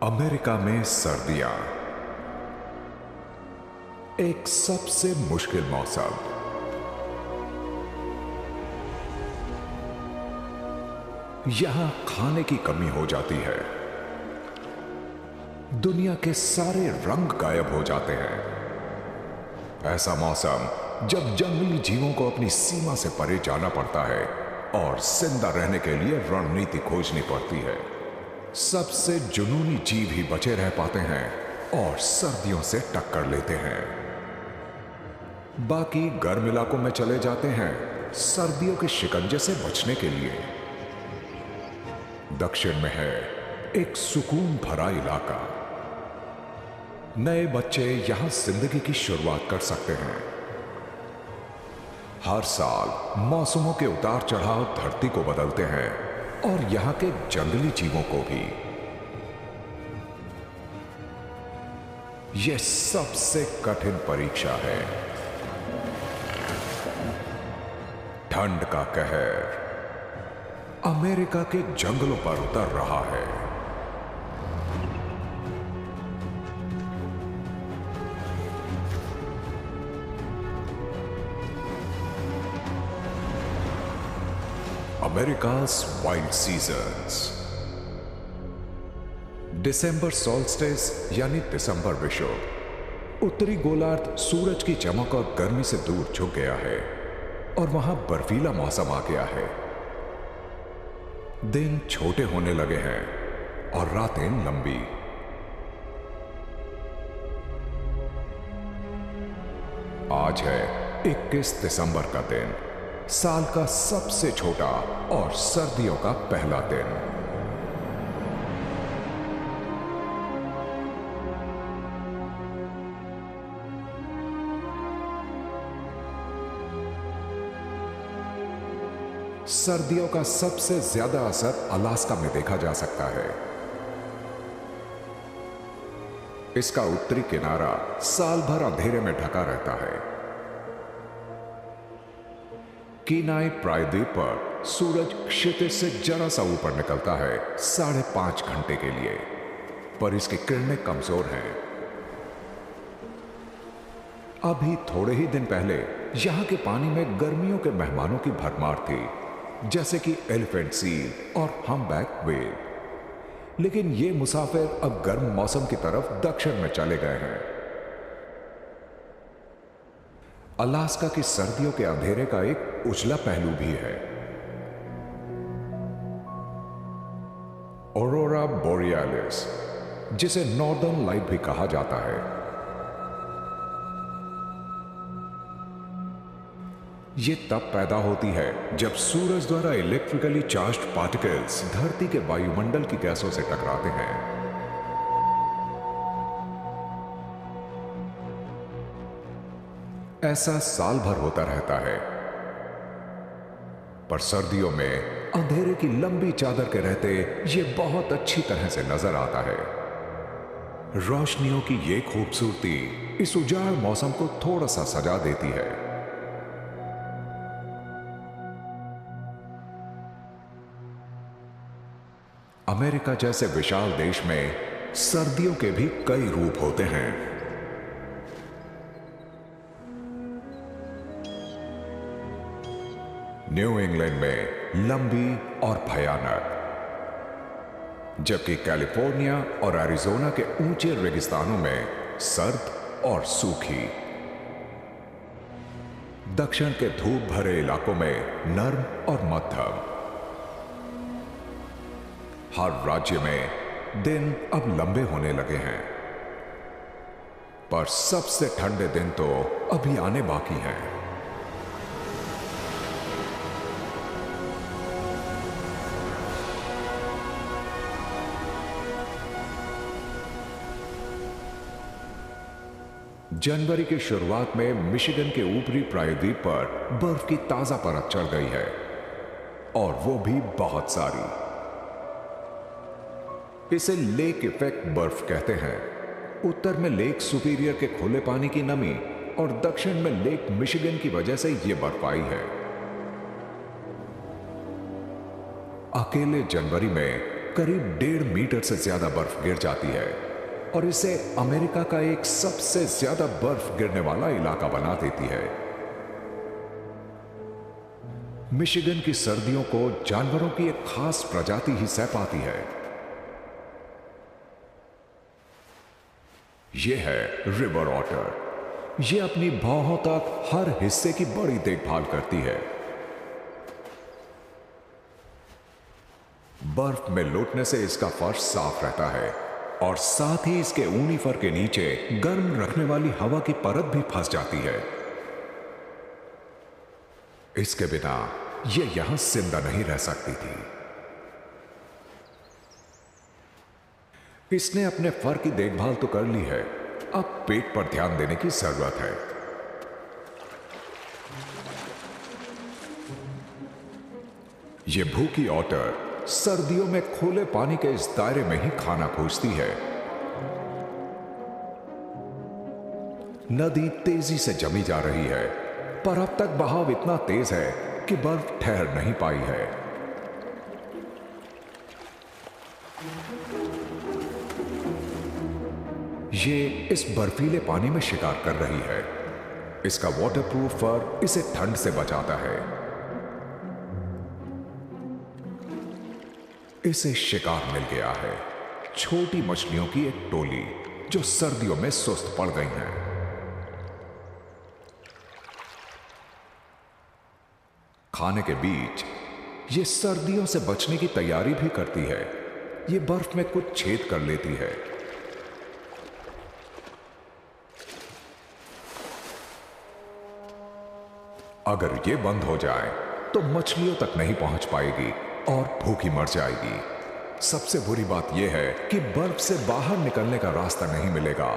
America में सर्दियां एक सबसे मुश्किल मौसम। यहां खाने की कमी हो जाती है, दुनिया के सारे रंग गायब हो जाते हैं। ऐसा मौसम जब जंगली जीवों को अपनी सीमा से परे जाना पड़ता है और जिंदा रहने के लिए रणनीति खोजनी पड़ती है। सबसे जुनूनी जीव ही बचे रह पाते हैं और सर्दियों से टक्कर लेते हैं। बाकी गर्म इलाकों में चले जाते हैं सर्दियों के शिकंजे से बचने के लिए। दक्षिण में है एक सुकून भरा इलाका। नए बच्चे यहां जिंदगी की शुरुआत कर सकते हैं। हर साल मौसमों के उतार चढ़ाव धरती को बदलते हैं और यहां के जंगली जीवों को भी। यह सबसे कठिन परीक्षा है। ठंड का कहर अमेरिका के जंगलों पर उतर रहा है। अमेरिका's वाइल्ड सीजन्स। दिसंबर सोल्स्टिस यानी दिसंबर विषुव। उत्तरी गोलार्ध सूरज की चमक और गर्मी से दूर झुक गया है और वहां बर्फीला मौसम आ गया है। दिन छोटे होने लगे हैं और रातें लंबी। आज है 21 दिसंबर का दिन, साल का सबसे छोटा और सर्दियों का पहला दिन। सर्दियों का सबसे ज्यादा असर अलास्का में देखा जा सकता है। इसका उत्तरी किनारा साल भर अंधेरे में ढका रहता है। कीनाई प्रायद्वीप पर सूरज क्षितिज से जरा सा ऊपर निकलता है 5.5 घंटे के लिए, पर इसकी किरणें कमजोर हैं। अभी थोड़े ही दिन पहले यहां के पानी में गर्मियों के मेहमानों की भरमार थी, जैसे कि एलिफेंट सील और हम्पबैक व्हेल। लेकिन ये मुसाफिर अब गर्म मौसम की तरफ दक्षिण में चले गए हैं। अलास्का की सर्दियों के अंधेरे का एक उजला पहलू भी है। ऑरोरा बोरियालिस, जिसे नॉर्दर्न लाइट भी कहा जाता है। यह तब पैदा होती है जब सूरज द्वारा इलेक्ट्रिकली चार्ज्ड पार्टिकल्स धरती के वायुमंडल की गैसों से टकराते हैं। ऐसा साल भर होता रहता है, पर सर्दियों में अंधेरे की लंबी चादर के रहते यह बहुत अच्छी तरह से नजर आता है। रोशनियों की यह खूबसूरती इस उजाड़ मौसम को थोड़ा सा सजा देती है। अमेरिका जैसे विशाल देश में सर्दियों के भी कई रूप होते हैं। न्यू इंग्लैंड में लंबी और भयानक, जबकि कैलिफोर्निया और एरिज़ोना के ऊंचे रेगिस्तानों में सर्द और सूखी। दक्षिण के धूप भरे इलाकों में नर्म और मध्यम। हर राज्य में दिन अब लंबे होने लगे हैं, पर सबसे ठंडे दिन तो अभी आने बाकी हैं। जनवरी की शुरुआत में मिशिगन के ऊपरी प्रायद्वीप पर बर्फ की ताजा परत चढ़ गई है, और वो भी बहुत सारी। इसे लेक इफेक्ट बर्फ कहते हैं। उत्तर में लेक सुपीरियर के खुले पानी की नमी और दक्षिण में लेक मिशिगन की वजह से यह बर्फाई है। अकेले जनवरी में करीब 1.5 मीटर से ज्यादा बर्फ गिर जाती है और इसे अमेरिका का एक सबसे ज्यादा बर्फ गिरने वाला इलाका बना देती है। मिशिगन की सर्दियों को जानवरों की एक खास प्रजाति ही सह पाती है। यह है रिवर ऑटर। यह अपनी भौहों तक हर हिस्से की बड़ी देखभाल करती है। बर्फ में लौटने से इसका फर्श साफ रहता है और साथ ही इसके ऊनी फर के नीचे गर्म रखने वाली हवा की परत भी फंस जाती है। इसके बिना यह यहां जिंदा नहीं रह सकती थी। इसने अपने फर की देखभाल तो कर ली है, अब पेट पर ध्यान देने की जरूरत है। यह भूखी ऑटर सर्दियों में खुले पानी के इस दायरे में ही खाना खोजती है। नदी तेजी से जमी जा रही है, पर अब तक बहाव इतना तेज है कि बर्फ ठहर नहीं पाई है। ये इस बर्फीले पानी में शिकार कर रही है। इसका वाटरप्रूफ फर इसे ठंड से बचाता है। इसे शिकार मिल गया है, छोटी मछलियों की एक टोली जो सर्दियों में सुस्त पड़ गई हैं। खाने के बीच ये सर्दियों से बचने की तैयारी भी करती है। ये बर्फ में कुछ छेद कर लेती है। अगर ये बंद हो जाए तो मछलियों तक नहीं पहुंच पाएगी और भूखी मर जाएगी। सबसे बुरी बात यह है कि बर्फ से बाहर निकलने का रास्ता नहीं मिलेगा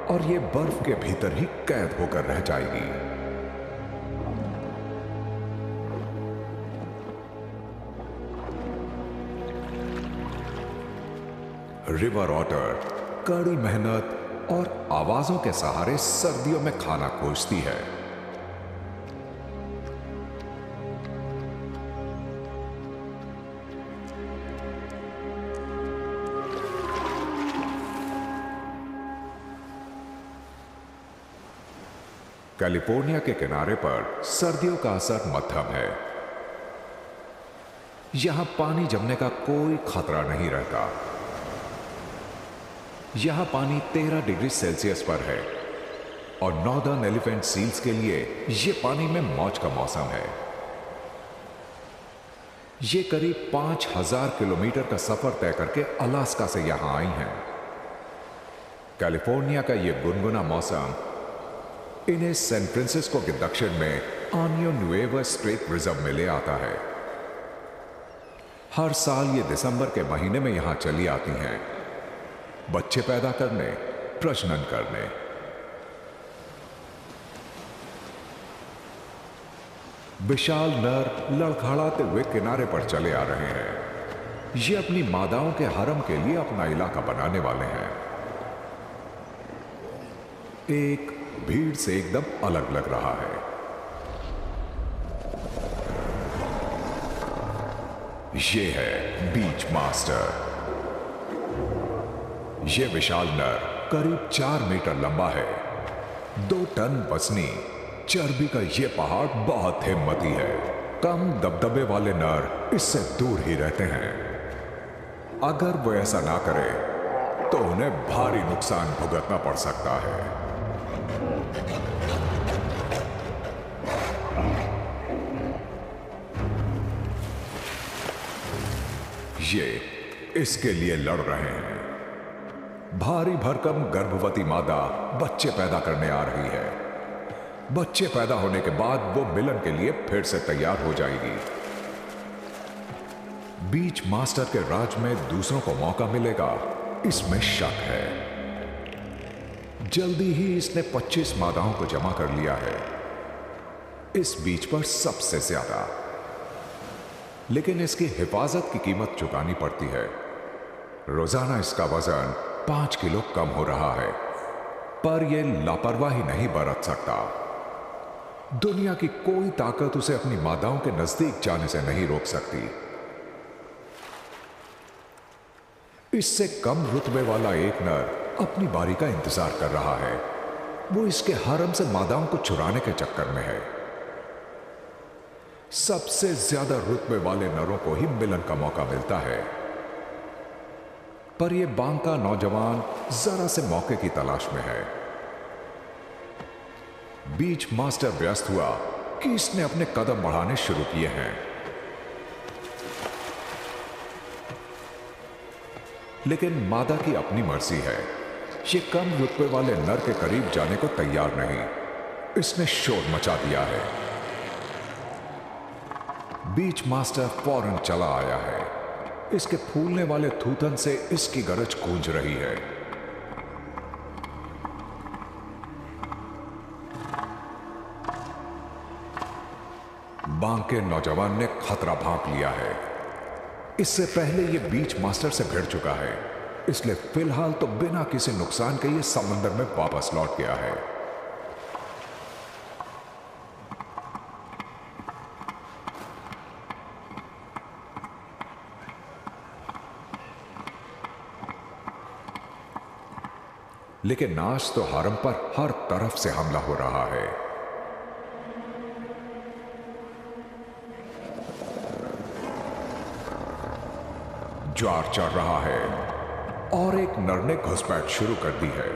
और ये बर्फ के भीतर ही कैद होकर रह जाएगी। रिवर ऑटर कड़ी मेहनत और आवाजों के सहारे सर्दियों में खाना खोजती है। कैलिफोर्निया के किनारे पर सर्दियों का असर मध्यम है। यहां पानी जमने का कोई खतरा नहीं रहता। यहां पानी 13 डिग्री सेल्सियस पर है और नॉर्दर्न एलिफेंट सील्स के लिए यह पानी में मौज का मौसम है। ये करीब 5000 किलोमीटर का सफर तय करके अलास्का से यहां आई हैं। कैलिफोर्निया का यह गुनगुना मौसम इन्हें सैन फ्रांसिस्को के दक्षिण में आनियो नुएवा स्ट्रेट रिजर्व में ले आता है। हर साल ये दिसंबर के महीने में यहां चली आती हैं, बच्चे पैदा करने, प्रजनन करने। विशाल नर लड़खड़ाते हुए किनारे पर चले आ रहे हैं। ये अपनी मादाओं के हरम के लिए अपना इलाका बनाने वाले हैं। एक भीड़ से एकदम अलग लग रहा है। ये है बीच मास्टर। ये विशाल नर करीब 4 मीटर लंबा है। 2 टन वजनी चर्बी का ये पहाड़ बहुत हिम्मती है। कम दबदबे वाले नर इससे दूर ही रहते हैं। अगर वो ऐसा ना करे तो उन्हें भारी नुकसान भुगतना पड़ सकता है। ये इसके लिए लड़ रहे हैं। भारी भरकम गर्भवती मादा बच्चे पैदा करने आ रही है। बच्चे पैदा होने के बाद वो मिलन के लिए फिर से तैयार हो जाएगी। बीच मास्टर के राज में दूसरों को मौका मिलेगा, इसमें शक है। जल्दी ही इसने 25 मादाओं को जमा कर लिया है, इस बीच पर सबसे ज्यादा। लेकिन इसकी हिफाजत की कीमत चुकानी पड़ती है। रोजाना इसका वजन 5 किलो कम हो रहा है, पर यह लापरवाही नहीं बरत सकता। दुनिया की कोई ताकत उसे अपनी मादाओं के नजदीक जाने से नहीं रोक सकती। इससे कम रुतबे वाला एक नर अपनी बारी का इंतजार कर रहा है। वो इसके हरम से मादाओं को चुराने के चक्कर में है। सबसे ज्यादा रुतबे वाले नरों को ही मिलन का मौका मिलता है, पर यह बांका नौजवान जरा से मौके की तलाश में है। बीच मास्टर व्यस्त हुआ कि इसने अपने कदम बढ़ाने शुरू किए हैं, लेकिन मादा की अपनी मर्जी है। ये कम रुतबे वाले नर के करीब जाने को तैयार नहीं। इसने शोर मचा दिया है। बीच मास्टर फौरन चला आया है। इसके फूलने वाले थूथन से इसकी गरज गूंज रही है। बांके नौजवान ने खतरा भांप लिया है। इससे पहले यह बीच मास्टर से भिड़ चुका है, इसलिए फिलहाल तो बिना किसी नुकसान के ये समंदर में वापस लौट गया है। लेकिन आज तो हरम पर हर तरफ से हमला हो रहा है। ज्वार चढ़ रहा है और एक नर ने घुसपैठ शुरू कर दी है,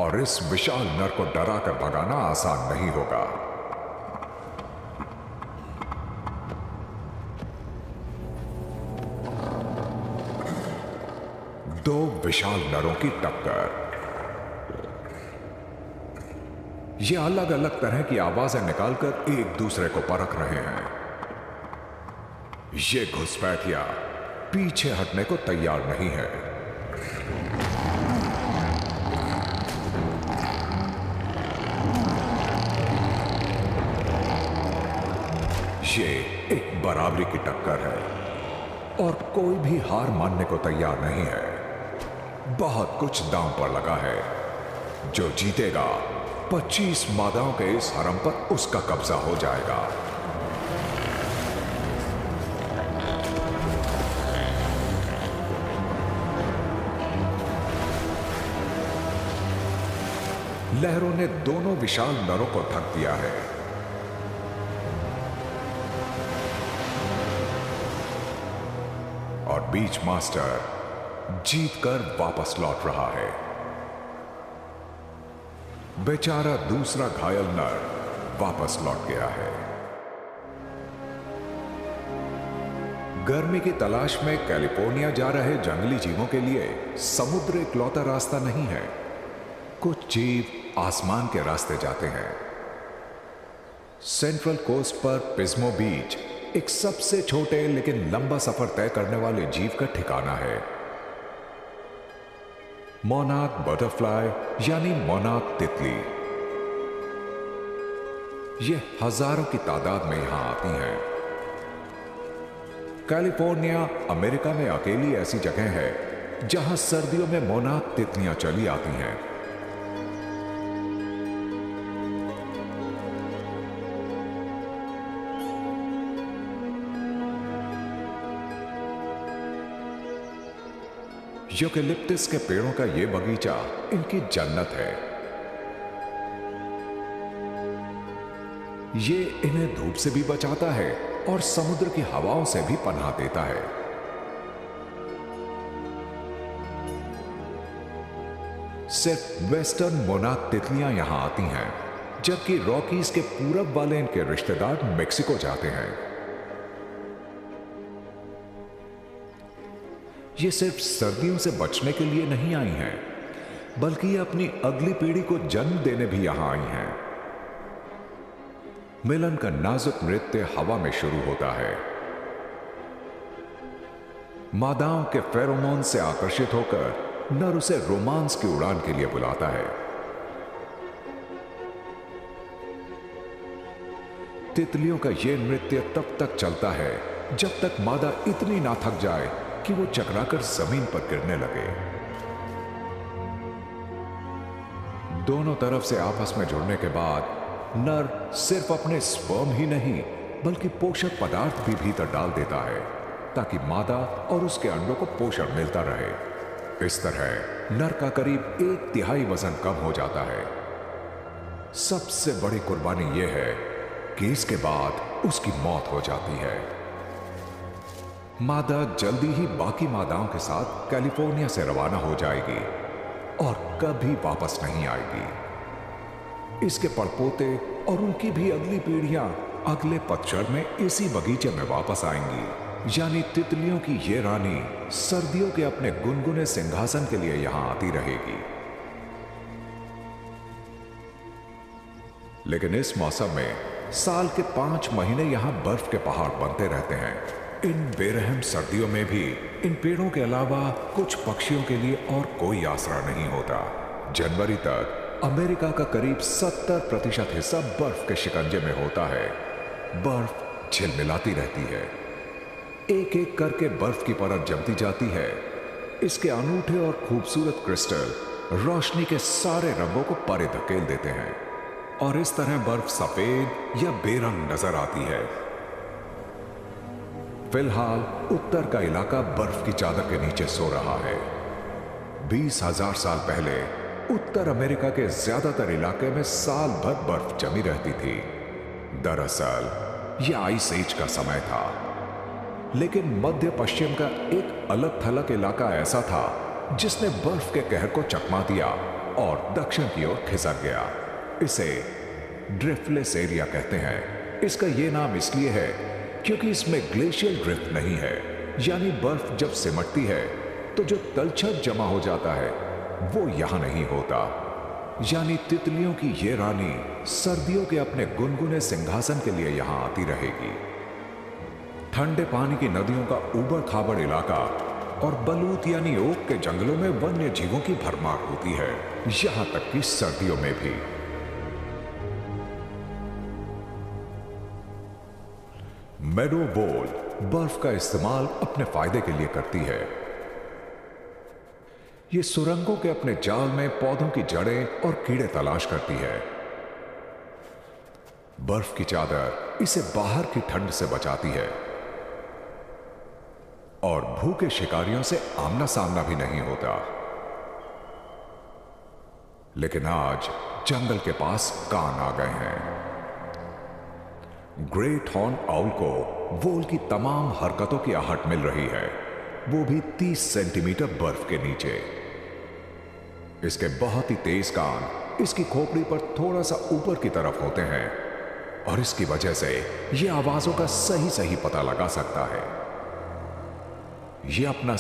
और इस विशाल नर को डरा कर भगाना आसान नहीं होगा। दो विशाल नरों की टक्कर। ये अलग अलग तरह की आवाजें निकालकर एक दूसरे को परख रहे हैं। ये घुसपैठिया पीछे हटने को तैयार नहीं है। ये एक बराबरी की टक्कर है और कोई भी हार मानने को तैयार नहीं है। बहुत कुछ दांव पर लगा है। जो जीतेगा 25 मादाओं के इस हरम पर उसका कब्जा हो जाएगा। लहरों ने दोनों विशाल नरों को ढक दिया है। और बीच मास्टर जीतकर वापस लौट रहा है। बेचारा दूसरा घायल नर वापस लौट गया है। गर्मी की तलाश में कैलिफोर्निया जा रहे जंगली जीवों के लिए समुद्र इकलौता रास्ता नहीं है। कुछ जीव आसमान के रास्ते जाते हैं। सेंट्रल कोस्ट पर पिस्मो बीच एक सबसे छोटे लेकिन लंबा सफर तय करने वाले जीव का ठिकाना है। मोनार्क बटरफ्लाई यानी मोनार्क तितली। ये हजारों की तादाद में यहां आती हैं। कैलिफोर्निया अमेरिका में अकेली ऐसी जगह है जहां सर्दियों में मोनार्क तितलियां चली आती हैं। यूकेलिप्टस के पेड़ों का यह बगीचा इनकी जन्नत है। ये इन्हें धूप से भी बचाता है और समुद्र की हवाओं से भी पनाह देता है। सिर्फ वेस्टर्न मोनार्क तितलियां यहां आती हैं, जबकि रॉकीज के पूरब वाले इनके रिश्तेदार मेक्सिको जाते हैं। ये सिर्फ सर्दियों से बचने के लिए नहीं आई हैं, बल्कि ये अपनी अगली पीढ़ी को जन्म देने भी यहां आई हैं। मिलन का नाजुक नृत्य हवा में शुरू होता है। मादाओं के फेरोमोन से आकर्षित होकर नर उसे रोमांस की उड़ान के लिए बुलाता है। तितलियों का यह नृत्य तब तक चलता है जब तक मादा इतनी ना थक जाए कि वो चकराकर जमीन पर गिरने लगे। दोनों तरफ से आपस में जुड़ने के बाद नर सिर्फ अपने स्पर्म ही नहीं बल्कि पोषक पदार्थ भी भीतर डाल देता है। ताकि मादा और उसके अंडों को पोषण मिलता रहे। इस तरह नर का करीब 1/3 वजन कम हो जाता है। सबसे बड़ी कुर्बानी यह है कि इसके बाद उसकी मौत हो जाती है। मादा जल्दी ही बाकी मादाओं के साथ कैलिफोर्निया से रवाना हो जाएगी और कभी वापस नहीं आएगी। इसके पड़पोते और उनकी भी अगली पीढ़ियां अगले पतझड़ में इसी बगीचे में वापस आएंगी। यानी तितलियों की ये रानी सर्दियों के अपने गुनगुने सिंहासन के लिए यहां आती रहेगी। लेकिन इस मौसम में साल के 5 महीने यहां बर्फ के पहाड़ बनते रहते हैं। इन बेरहम सर्दियों में भी इन पेड़ों के अलावा कुछ पक्षियों के लिए और कोई आसरा नहीं होता। जनवरी तक अमेरिका का करीब 70% हिस्सा बर्फ के शिकंजे में होता है। बर्फ झिलमिलाती रहती है, एक एक करके बर्फ की परत जमती जाती है। इसके अनूठे और खूबसूरत क्रिस्टल रोशनी के सारे रंगों को परे धकेल देते हैं और इस तरह बर्फ सफेद या बेरंग नजर आती है। फिलहाल उत्तर का इलाका बर्फ की चादर के नीचे सो रहा है। 20,000 साल पहले उत्तर अमेरिका के ज्यादातर इलाके में साल भर बर्फ जमी रहती थी। दरअसल यह आइस एज का समय था। लेकिन मध्य पश्चिम का एक अलग थलग इलाका ऐसा था जिसने बर्फ के कहर को चकमा दिया और दक्षिण की ओर खिसक गया। इसे ड्रिफ्टलेस एरिया कहते हैं। इसका यह नाम इसलिए है क्योंकि इसमें ग्लेशियल ड्रिफ्ट नहीं है, यानी बर्फ जब सिमटती है तो जो तलछट जमा हो जाता है वो यहां नहीं होता। यानी तितलियों की ये रानी सर्दियों के अपने गुनगुने सिंहासन के लिए यहां आती रहेगी। ठंडे पानी की नदियों का ऊबड़ खाबड़ इलाका और बलूत यानी ओक के जंगलों में वन्य जीवों की भरमार होती है, यहां तक कि सर्दियों में भी। मेडो वोल बर्फ का इस्तेमाल अपने फायदे के लिए करती है। ये सुरंगों के अपने जाल में पौधों की जड़ें और कीड़े तलाश करती है। बर्फ की चादर इसे बाहर की ठंड से बचाती है और भूखे शिकारियों से आमना सामना भी नहीं होता। लेकिन आज जंगल के पास कान आ गए हैं। ग्रेट हॉर्न आउल को वोल की तमाम हरकतों की आहट मिल रही है, वो भी 30 सेंटीमीटर बर्फ के नीचे। इसके बहुत ही तेज कान इसकी खोपड़ी पर थोड़ा सा ऊपर की तरफ होते हैं और इसकी वजह से यह आवाजों का सही सही पता लगा सकता है। यह अपना